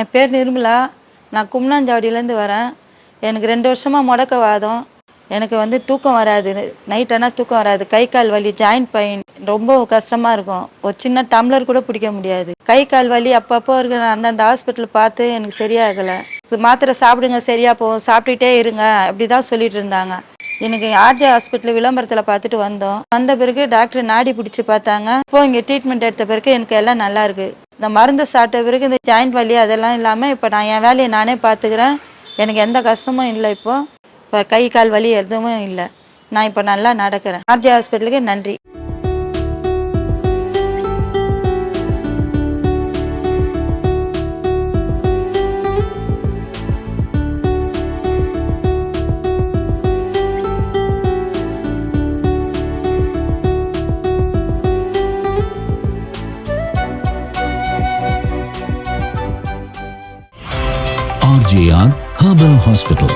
என் பேர் நிர்மலா. நான் கும்னாஞ்சாவடியிலேருந்து வரேன். எனக்கு 2 வருஷமாக முடக்கவாதம். எனக்கு வந்து தூக்கம் வராது. நைட் ஆனால் தூக்கம் வராது. கை கால் வலி, ஜாயிண்ட் பெயின் ரொம்ப கஷ்டமாக இருக்கும். ஒரு சின்ன டம்ளர் கூட பிடிக்க முடியாது. கை கால் வலி அப்பப்போ இருக்கு. நான் அந்தந்த ஹாஸ்பிட்டல் பார்த்து எனக்கு சரியாகலை. மாத்திரை சாப்பிடுங்க சரியாக போகும், சாப்பிட்டுட்டே இருங்க அப்படி தான் சொல்லிட்டு இருந்தாங்க. எனக்கு ஆர்ஜே ஹாஸ்பிட்டல் விளம்பரத்தில் பார்த்துட்டு வந்தோம். வந்த பிறகு டாக்டர் நாடி பிடிச்சி பார்த்தாங்க. இப்போ இங்கே ட்ரீட்மெண்ட் எடுத்த பிறகு எனக்கு எல்லாம் நல்லா இருக்கு. இந்த மருந்து சாப்பிட்ட பிறகு இந்த ஜாயிண்ட் வலி அதெல்லாம் இல்லாமல் இப்போ நான் என் வேலையை நானே பார்த்துக்கிறேன். எனக்கு எந்த கஷ்டமும் இல்லை. இப்போ கை கால் வலி எதுவும் இல்லை. நான் இப்போ நல்லா நடக்கிறேன். ஆர்ஜே ஹாஸ்பிட்டலுக்கு நன்றி. RJR Herbal Hospital.